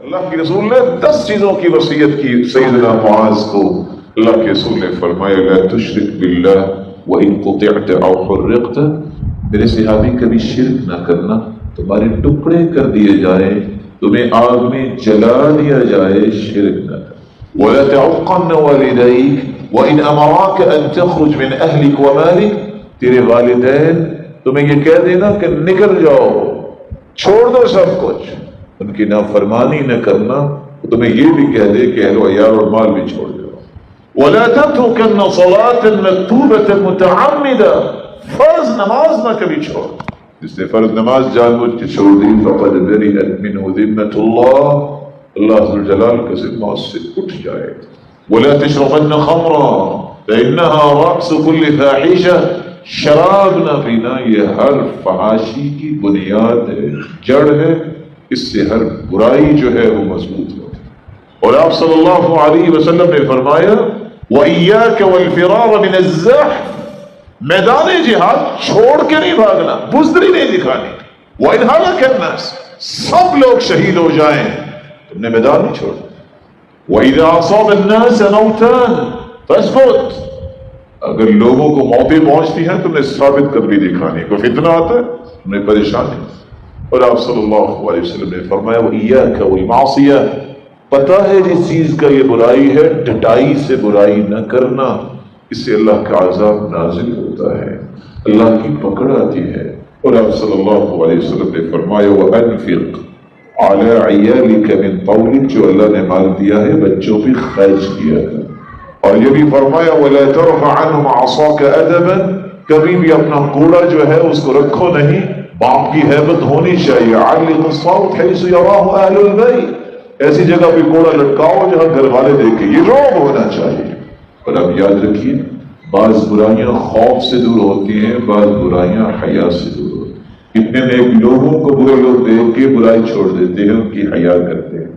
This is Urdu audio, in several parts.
اللہ کے رسول نے 10 چیزوں کی وصیت کی سیدنا معاذ کو. اللہ کے رسول نے فرمایا لا تشرک باللہ وَإِن قُطِعْتَ أَوْ حُرِّقْتَ. میرے صحابی کبھی شرک نہ کرنا، تمہارے ٹکڑے کر دیے جائیں، تمہیں آگ میں جلا دیا جائے، شرک نہ کر. وَلَا تَعُقَّنَّ وَالِدَيْكَ وَإِنْ أَمَرَاكَ أَن تَخْرُجْ مِنْ أَهْلِكَ وَمَالِكَ. تیرے والدین تمہیں یہ کہہ دینا کہ نکل جاؤ، چھوڑ دو سب کچھ، ان کی نافرمانی نہ کرنا، تمہیں یہ بھی کہہ دے کہ اہل و عیال اور مال بھی چھوڑ دو. وَلَا تَتْرُكَنَّ صَلَاةً مَكْتُوبَةً مُتَعَمِّدًا. فرض نماز نہ کبھی چھوڑ. جس نے فرض نماز جان بوجھ کے چھوڑ دی فَقَدْ بَرِئَتْ مِنْهُ ذِمَّةُ اللَّهِ. اللہ ذو الجلال کا ذمہ اس سے اٹھ جائے. وَلَا تَشْرَبَنَّ خَمْرًا فَإِنَّهَا رَأْسُ كُلِّ فَاحِشَةٍ. شراب نہ پینا یہ ہر فحاشی کی بنیاد ہے، جڑ ہے، اس سے ہر برائی جو ہے وہ مضبوط ہوتی ہے. اور آپ صلی اللہ علیہ وسلم نے فرمایا وَإِيَّاكَ وَالْفِرَارَ مِنَ الزَّحْفِ. میدان جہاد چھوڑ کے نہیں بھاگنا، بزدلی نہیں دکھانی. وَإِنْ هَلَكَ النَّاسُ. سب لوگ شہید ہو جائیں، تم نے میدان نہیں چھوڑنا. وَإِذَا أَصَابَ النَّاسَ مَوْتًا فَاثْبُتْ. اگر لوگوں کو موتیں پہنچتی ہیں تم نے ثابت کر بھی دکھانی. کوئی فتنہ آتا ہے تم نے پریشانی. اور آپ صلی اللہ علیہ وسلم نے فرمایا وَإِيَّاكَ وَالْمَعْصِيَةَ. پتہ ہے جس چیز کا یہ برائی ہے، ڈٹائی سے برائی نہ کرنا، اس سے اللہ کا عذاب نازل ہوتا ہے، اللہ کی پکڑ آتی ہے. اور آپ صلی اللہ علیہ وسلم نے فرمایا وَأَنفِقْ عَلَىٰ عِيَالِكَ مِن طَوْلِكَ. جو اللہ نے مال دیا ہے بچوں پہ خرچ کیا کر. اور یہ بھی فرمایا وَلَا تَرْفَعْ عَنْهُمْ عَصَاكَ أَدَبًا. کبھی بھی اپنا کوڑا جو ہے اس کو رکھو نہیں، باپ کی ہیبت ہونی چاہیے. عَلِّقِ الصَّوْتَ حَيْثُ يَرَاهُ أَهْلُ الْبَيْتِ. ایسی جگہ پہ کوڑا لٹکاؤ جہاں گھر والے دیکھیں، یہ رعب ہونا چاہیے. اور اب یاد رکھیے بعض برائیاں خوف سے دور ہوتی ہیں، بعض برائیاں حیا سے دور ہوتی ہیں. کتنے نیک لوگوں کو برے لوگ دیکھ کے برائی چھوڑ دیتے ہیں، ان کی حیا کرتے ہیں.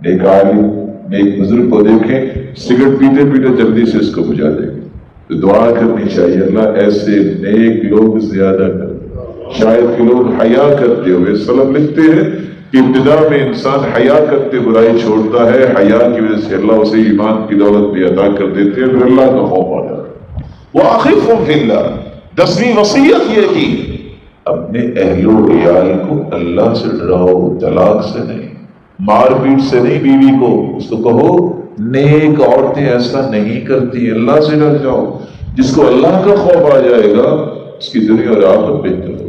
نیک عالم نیک بزرگ کو دیکھیں سگریٹ پیتے پیتے جلدی سے اس کو بجھا دیں گے، تو دعا کرنی چاہیے اللہ ایسے نیک لوگ زیادہ کر. شاید کہ لوگ حیا کرتے ہوئے سلف لکھتے ہیں کہ ابتدا میں انسان حیا کرتے برائی چھوڑتا ہے، حیا کی وجہ سے اللہ اسے ایمان کی دولت بھی عطا کر دیتے ہیں، پھر اللہ کا خوف آ جاتا ہے. وَأَخِفْهُمْ فِي اللَّهِ. 10ویں وصیت یہ کی اپنے اہل و عیال کو اللہ سے ڈراؤ، طلاق سے نہیں، مار پیٹ سے نہیں. بیوی کو اس کو کہو نیک عورتیں ایسا نہیں کرتی، اللہ سے ڈر جاؤ. جس کو اللہ کا خوف آ جائے گا اس کی دنیا اور آخرت بہتر ہوگی.